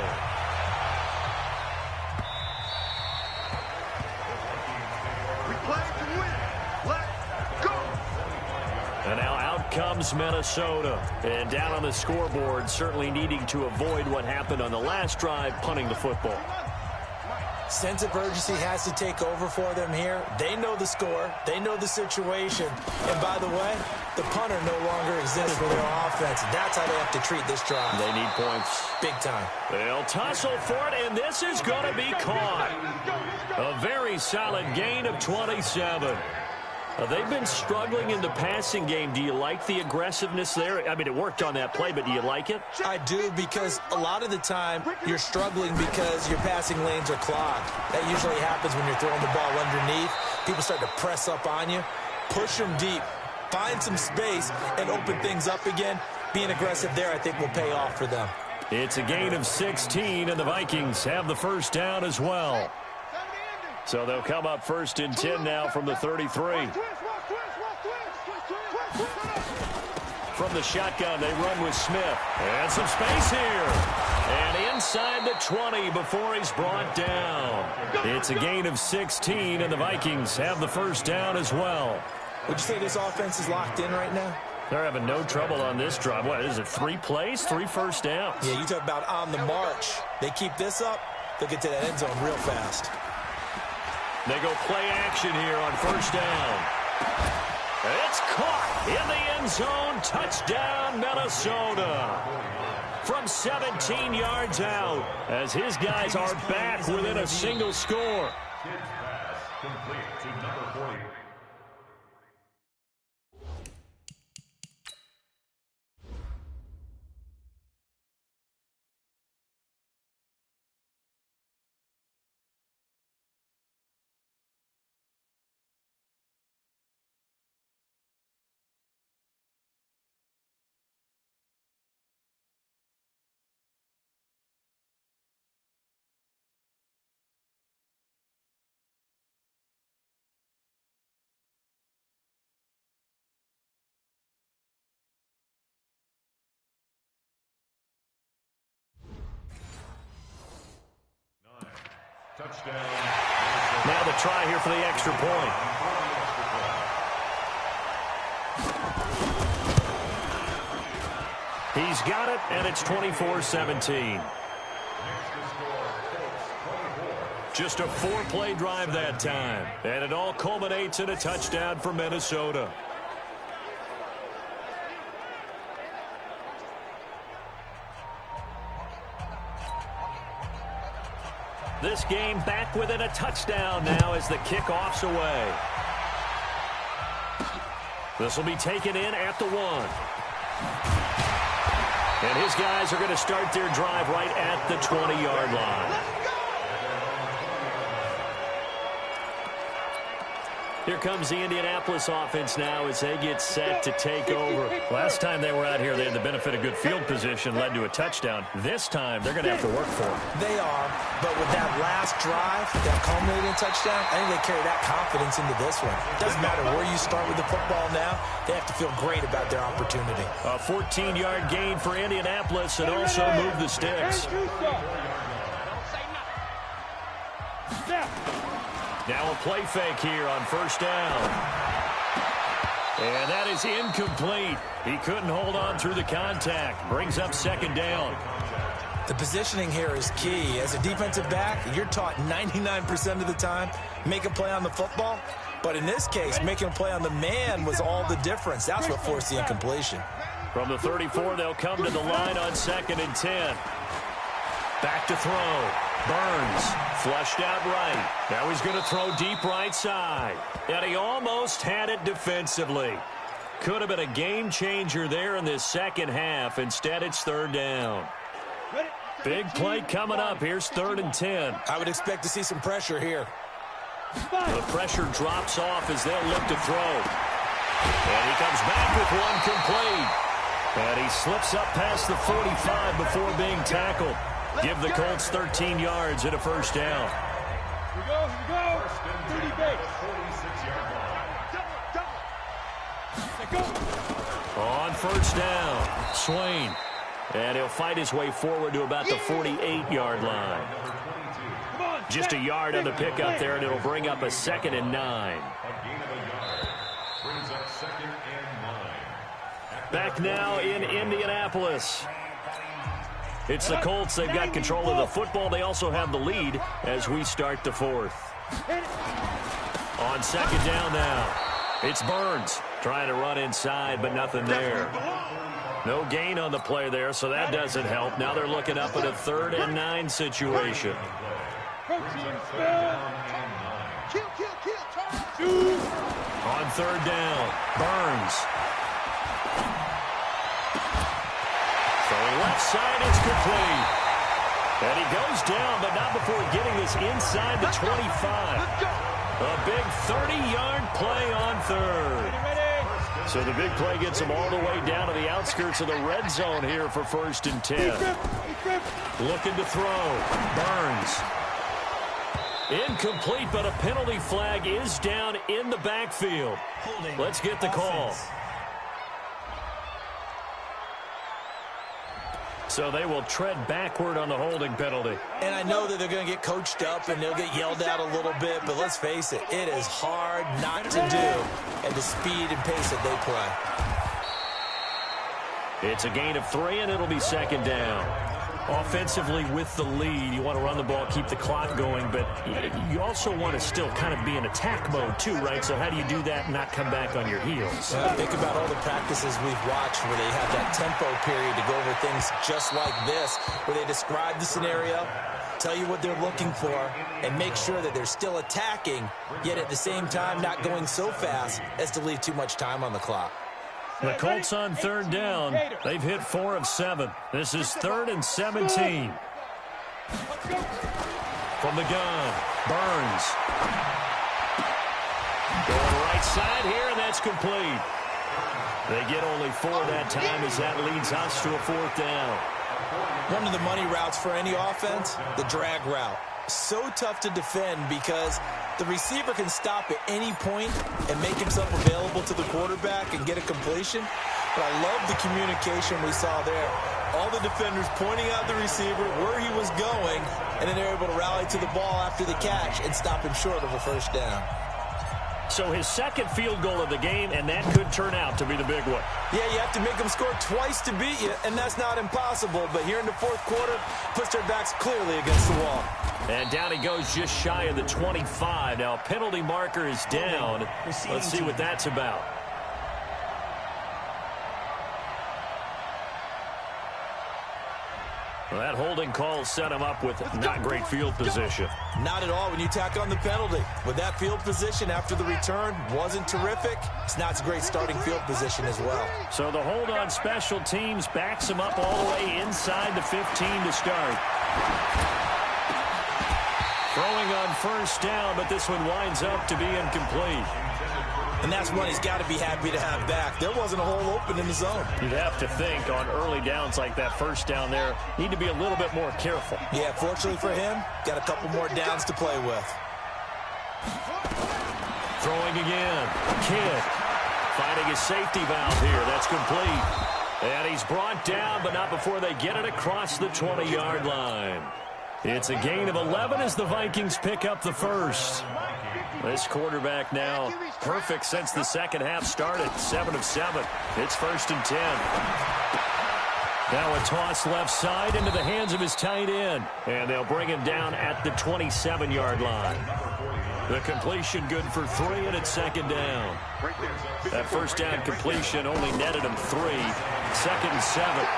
And now out comes Minnesota. And down on the scoreboard, certainly needing to avoid what happened on the last drive, punting the football. Sense of urgency has to take over for them here. They know the score. They know the situation. And by the way, the punter no longer exists for their offense. That's how they have to treat this drive. They need points. Big time. They'll tussle for it, and this is going to be caught. A very solid gain of 27. They've been struggling in the passing game. Do you like the aggressiveness there? I mean, it worked on that play, but do you like it? I do, because a lot of the time you're struggling because your passing lanes are clogged. That usually happens when you're throwing the ball underneath. People start to press up on you. Push them deep. Find some space and open things up again. Being aggressive there, I think, will pay off for them. It's a gain of 16, and the Vikings have the 1st down as well. So they'll come up 1st and 10 now from the 33. From the shotgun, they run with Smith. And some space here. And inside the 20 before he's brought down. It's a gain of 16, and the Vikings have the 1st down as well. Would you say this offense is locked in right now? They're having no trouble on this drive. What is it, 3 plays, 3 first downs? Yeah, you talk about on the march. They keep this up, they'll get to that end zone real fast. They go play action here on 1st down. It's caught in the end zone. Touchdown, Minnesota. From 17 yards out, as his guys are back within a single score. Touchdown. Now the try here for the extra point. He's got it, and it's 24-17. Just a 4-play drive that time, and it all culminates in a touchdown for Minnesota. This game back within a touchdown now as the kickoff's away. This will be taken in at the 1. And his guys are going to start their drive right at the 20-yard line. Here comes the Indianapolis offense now as they get set to take over. Last time they were out here, they had the benefit of good field position, led to a touchdown. This time, they're going to have to work for it. They are, but with that last drive, that culminating touchdown, I think they carry that confidence into this one. It doesn't matter where you start with the football now. They have to feel great about their opportunity. A 14-yard gain for Indianapolis and also move the sticks. Now a play fake here on first down. And that is incomplete. He couldn't hold on through the contact. Brings up second down. The positioning here is key. As a defensive back, you're taught 99% of the time, make a play on the football. But in this case, making a play on the man was all the difference. That's what forced the incompletion. From the 34, they'll come to the line on 2nd and 10. Back to throw. Burns flushed out right. Now he's going to throw deep right side. And he almost had it defensively. Could have been a game changer there in this second half. Instead, it's third down. Big play coming up. Here's 3rd and 10. I would expect to see some pressure here. The pressure drops off as they'll look to throw. And he comes back with one complete. And he slips up past the 45 before being tackled. Give the Colts 13 yards and a first down. Here we go. 30 base. On first down, Swain. And he'll fight his way forward to about the 48-yard line. Just a yard on the pickup there, and it'll bring up a 2nd and 9. Back now in Indianapolis. It's the Colts. They've got control of the football. They also have the lead as we start the 4th. On 2nd down now, it's Burns trying to run inside, but nothing there. No gain on the play there, so that doesn't help. Now they're looking up at a 3rd and 9 situation. On 3rd down, Burns. Throwing left side, it's complete. And he goes down, but not before getting this inside the 25. A big 30-yard play on 3rd. So the big play gets him all the way down to the outskirts of the red zone here for 1st and 10. Looking to throw. Burns. Incomplete, but a penalty flag is down in the backfield. Let's get the call. So they will tread backward on the holding penalty. And I know that they're going to get coached up and they'll get yelled at a little bit, but let's face it, it is hard not to do at the speed and pace that they play. It's a gain of 3, and it'll be 2nd down. Offensively with the lead, you want to run the ball, keep the clock going, but you also want to still kind of be in attack mode too, right? So how do you do that and not come back on your heels? Think about all the practices we've watched where they have that tempo period to go over things just like this, where they describe the scenario, tell you what they're looking for, and make sure that they're still attacking, yet at the same time not going so fast as to leave too much time on the clock. The Colts on 3rd down. They've hit 4 of 7. This is 3rd and 17. From the gun, Burns. Going right side here, and that's complete. They get only 4 that time as that leads us to a 4th down. One of the money routes for any offense, the drag route. So tough to defend because the receiver can stop at any point and make himself available to the quarterback and get a completion. But I love the communication we saw there. All the defenders pointing out the receiver, where he was going, and then they're able to rally to the ball after the catch and stop him short of a first down. So his 2nd field goal of the game, and that could turn out to be the big one. Yeah, you have to make them score twice to beat you, and that's not impossible. But here in the 4th quarter, puts their backs clearly against the wall. And down he goes just shy of the 25. Now, penalty marker is down. Let's see what that's about. Well, that holding call set him up with not great field position. Not at all when you tack on the penalty. With that field position after the return wasn't terrific. It's not a great starting field position as well. So the hold on special teams backs him up all the way inside the 15 to start. Throwing on first down, but this one winds up to be incomplete. And that's one he's got to be happy to have back. There wasn't a hole open in the zone. You'd have to think on early downs like that first down there, need to be a little bit more careful. Yeah, fortunately for him, got a couple more downs to play with. Throwing again. Kidd finding his safety valve here. That's complete. And he's brought down, but not before they get it across the 20-yard line. It's a gain of 11 as the Vikings pick up the first. This quarterback now perfect since the second half started. 7 of 7. It's 1st and 10. Now a toss left side into the hands of his tight end. And they'll bring him down at the 27-yard line. The completion good for 3, and it's 2nd down. That first down completion only netted him 3. 2nd and 7.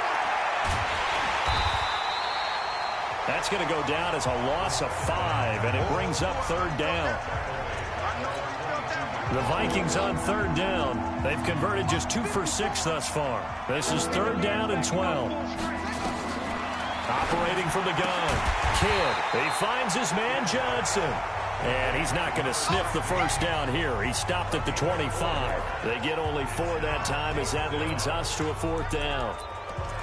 That's going to go down as a loss of 5, and it brings up 3rd down. The Vikings on 3rd down. They've converted just 2 for 6 thus far. This is 3rd down and 12. Operating from the gun. Kidd. He finds his man Johnson. And he's not going to sniff the first down here. He stopped at the 25. They get only 4 that time as that leads us to a 4th down.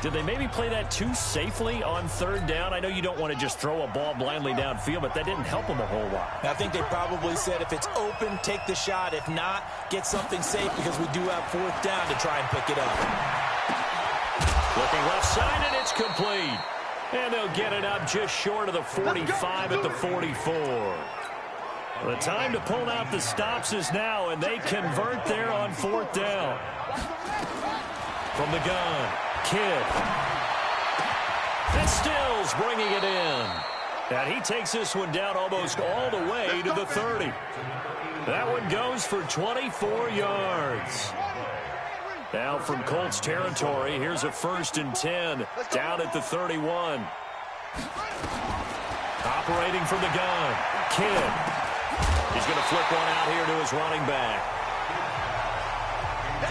Did they maybe play that too safely on 3rd down? I know you don't want to just throw a ball blindly downfield, but that didn't help them a whole lot. I think they probably said if it's open, take the shot. If not, get something safe because we do have 4th down to try and pick it up. Looking left side, and it's complete. And they'll get it up just short of the 45 at the 44. The time to pull out the stops is now, and they convert there on 4th down. From the gun. Kidd. And Stills bringing it in. And he takes this one down almost all the way to the 30. That one goes for 24 yards. Now from Colts territory, here's a 1st and 10 down at the 31. Operating from the gun. Kidd. He's going to flip one out here to his running back.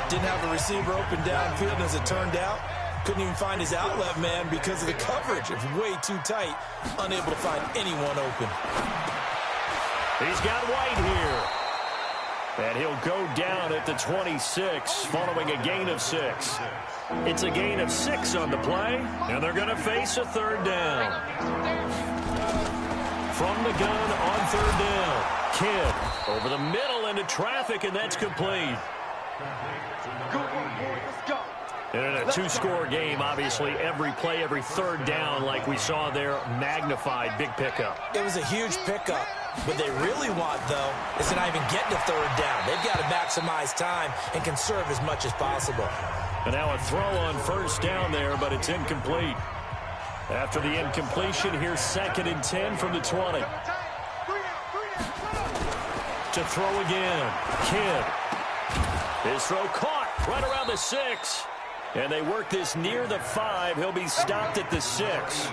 Didn't have a receiver open downfield, and as it turned out, couldn't even find his outlet man because of the coverage. It's way too tight, unable to find anyone open. He's got White here. And he'll go down at the 26 following a gain of 6. It's a gain of 6 on the play, and they're going to face a 3rd down. From the gun on 3rd down. Kidd over the middle into traffic, and that's complete. And in a 2-score game, obviously, every play, every 3rd down, like we saw there, magnified, big pickup. It was a huge pickup. What they really want, though, is to not even get to 3rd down. They've got to maximize time and conserve as much as possible. And now a throw on 1st down there, but it's incomplete. After the incompletion, here's 2nd and 10 from the 20. To throw again. Kidd. His throw caught right around the 6. And they work this near the 5. He'll be stopped at the 6.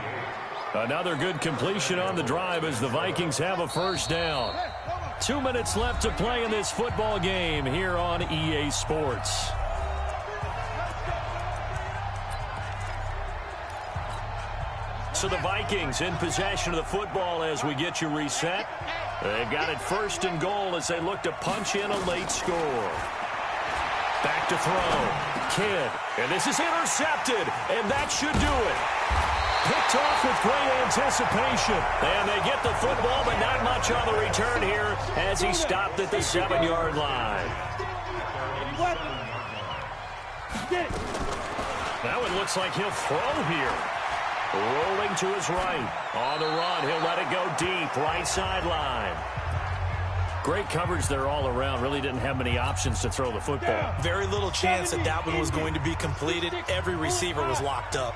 Another good completion on the drive as the Vikings have a 1st down. 2 minutes left to play in this football game here on EA Sports. So the Vikings in possession of the football as we get you reset. They've got it 1st and goal as they look to punch in a late score. Back to throw. Kidd. And this is intercepted. And that should do it. Picked off with great anticipation. And they get the football, but not much on the return here as he stopped at the 7-yard line. That one looks like he'll throw here. Rolling to his right. On the run, he'll let it go deep. Right sideline. Great coverage there all around. Really didn't have many options to throw the football. Very little chance that that one was going to be completed. Every receiver was locked up.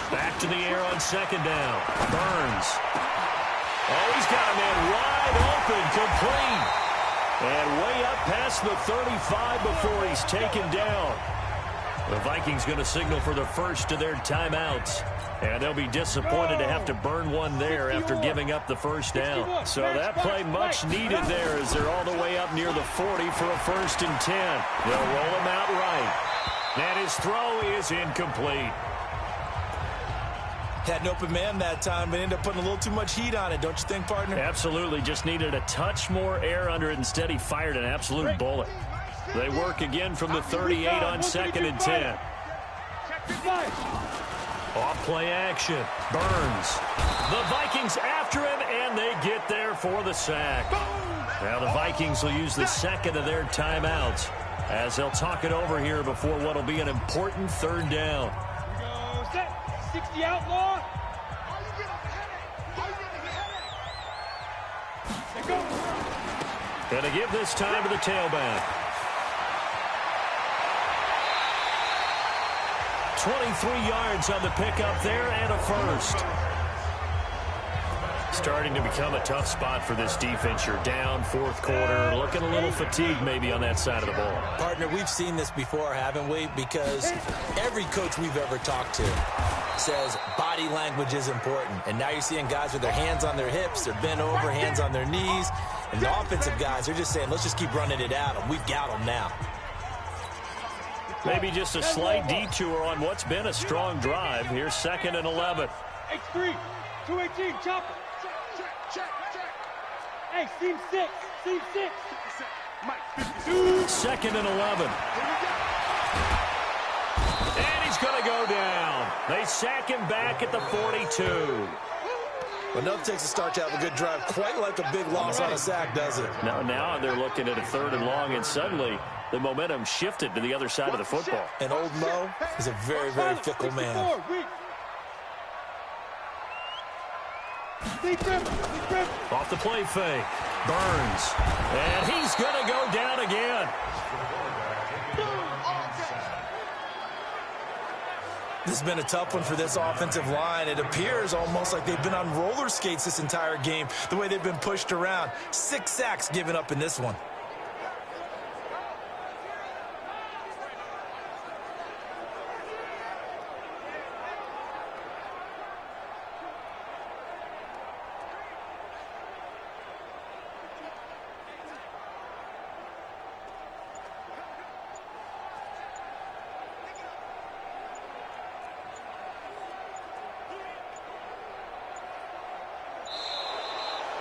Back to the air on 2nd down. Burns. Oh, he's got a man wide open, complete. And way up past the 35 before he's taken down. The Vikings going to signal for the first of their timeouts. And they'll be disappointed to have to burn one there after giving up the first down. So that play much needed there as they're all the way up near the 40 for a 1st and 10. They'll roll him out right. And his throw is incomplete. Had an open man that time, but ended up putting a little too much heat on it, don't you think, partner? Absolutely. Just needed a touch more air under it. Instead, he fired an absolute bullet. They work again from the 38 on 2nd and 10. Off play action. Burns. The Vikings after him, and they get there for the sack. Now the Vikings will use the second of their timeouts as they'll talk it over here before what will be an important 3rd down. Go set. 60 outlaw. Going to give this time to the tailback. 23 yards on the pickup there and a 1st. Starting to become a tough spot for this defense. You're down 4th quarter, looking a little fatigued maybe on that side of the ball. Partner, we've seen this before, haven't we? Because every coach we've ever talked to says body language is important. And now you're seeing guys with their hands on their hips, they're bent over, hands on their knees. And the offensive guys are just saying, let's just keep running it at them. We've got them now. Maybe just a slight detour on what's been a strong drive. Here's 2nd and 11. H3, 218, chopper. Check. Hey, seam 6. 2nd and 11. And he's going to go down. They sack him back at the 42. Well, nothing takes a start to have a good drive quite like a big loss on a sack, does it? Now they're looking at a 3rd and long, and suddenly the momentum shifted to the other side of the football. And old Mo is a very, very fickle man. Off the play fake. Burns. And he's going to go down again. This has been a tough one for this offensive line. It appears almost like they've been on roller skates this entire game, the way they've been pushed around. 6 sacks given up in this one.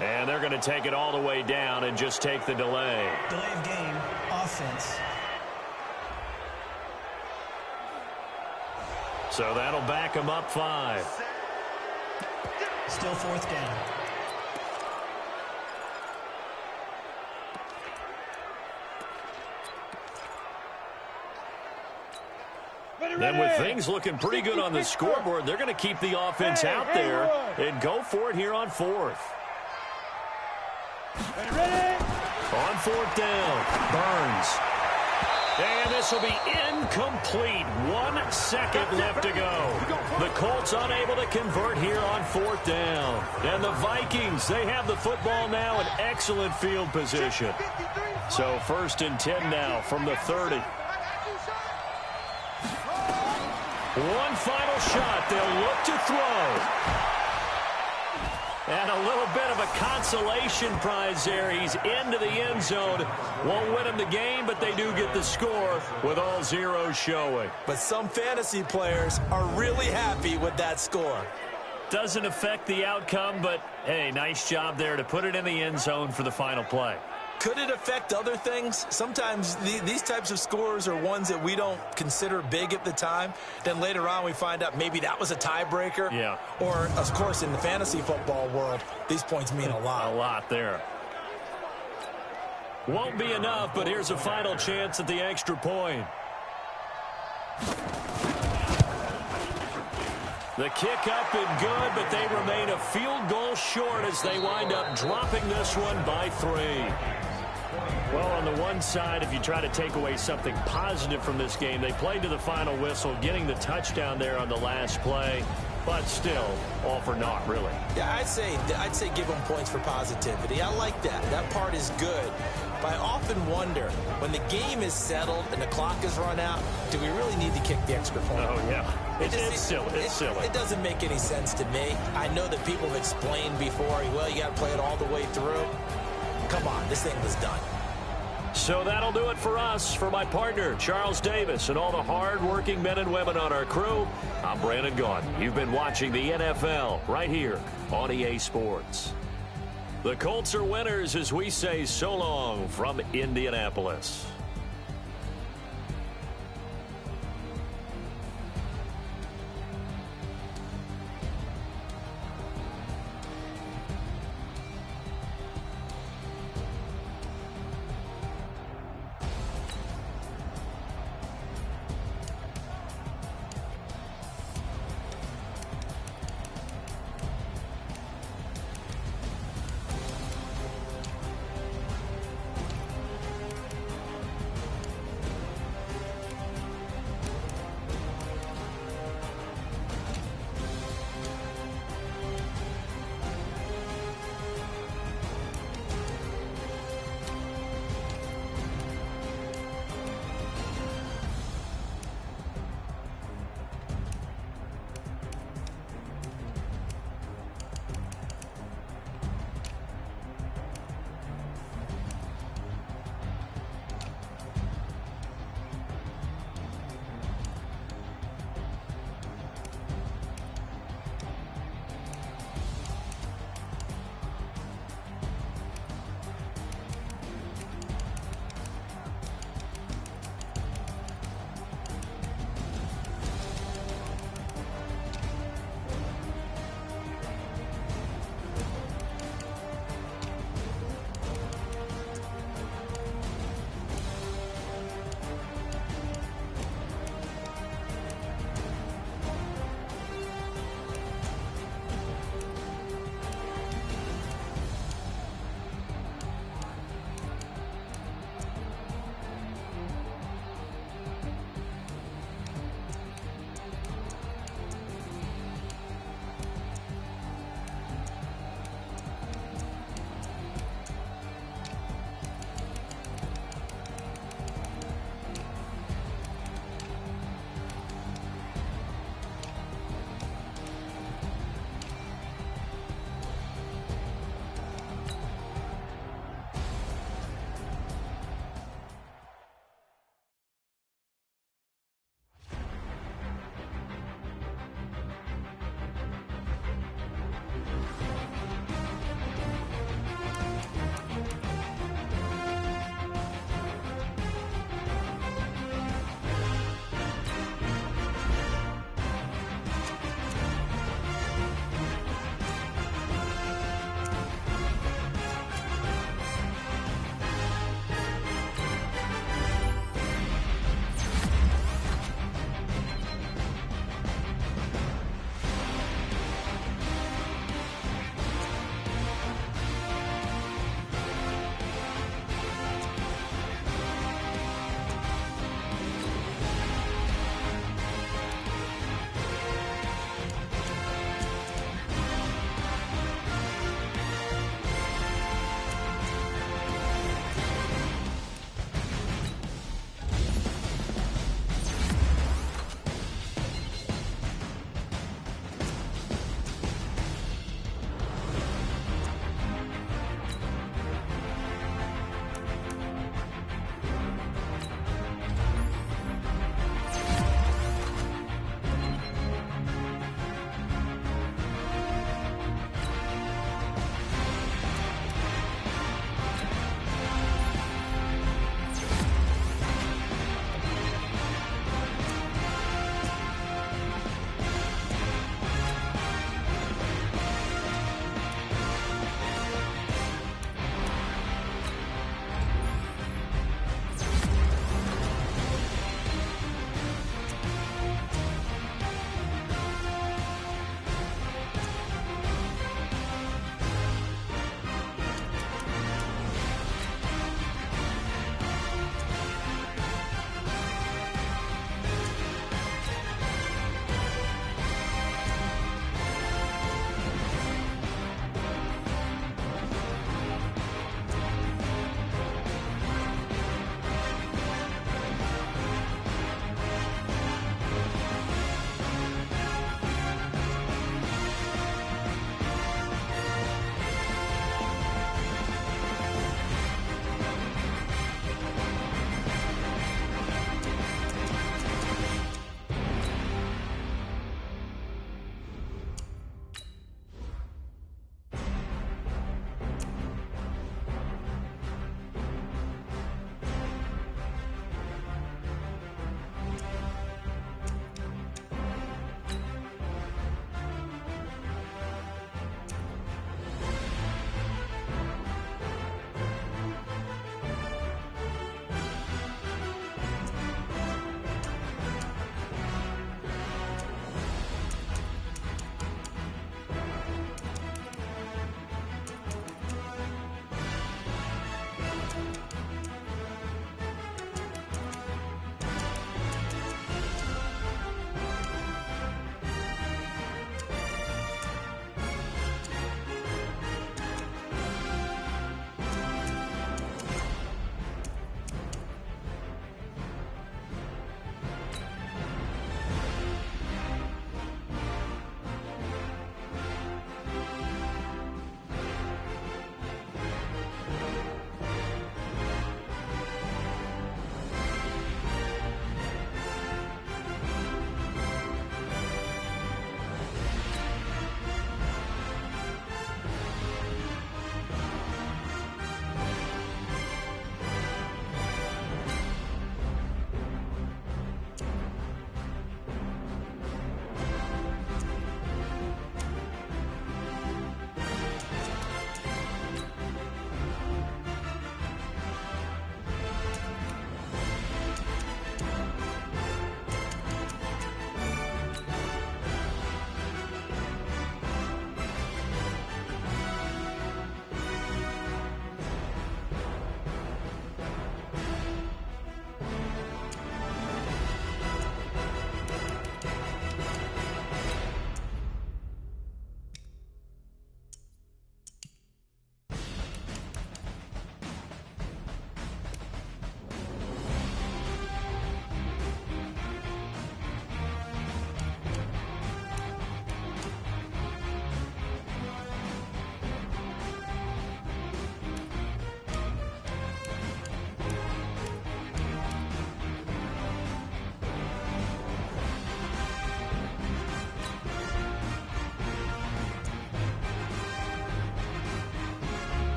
And they're going to take it all the way down and just take the delay. Delay of game, offense. So that'll back them up 5. Still 4th down. Then with things looking pretty good on the scoreboard, they're going to keep the offense out there and go for it here on 4th. On 4th down, Burns. And this will be incomplete. 1 second left to go. The Colts unable to convert here on 4th down. And the Vikings, they have the football now in excellent field position. So 1st and 10 now from the 30. One final shot. They'll look to throw. And a little bit of a consolation prize there. He's into the end zone. Won't win him the game, but they do get the score with all zeros showing. But some fantasy players are really happy with that score. Doesn't affect the outcome, but, hey, nice job there to put it in the end zone for the final play. Could it affect other things? Sometimes these types of scores are ones that we don't consider big at the time. Then later on we find out maybe that was a tiebreaker. Yeah. Or, of course, in the fantasy football world, these points mean a lot. A lot there. Won't be enough, but here's a final chance at the extra point. The kick up and good, but they remain a field goal short as they wind up dropping this one by 3. Well, on the one side, if you try to take away something positive from this game, they played to the final whistle, getting the touchdown there on the last play, but still, all for naught, really. Yeah, I'd say give them points for positivity. I like that. That part is good. But I often wonder, when the game is settled and the clock is run out, do we really need to kick the extra point? Oh, yeah. It's silly. It's silly. It doesn't make any sense to me. I know that people have explained before, well, you got to play it all the way through. Come on, this thing was done. So that'll do it for us. For my partner, Charles Davis, and all the hard-working men and women on our crew, I'm Brandon Gaudin. You've been watching the NFL right here on EA Sports. The Colts are winners as we say so long from Indianapolis.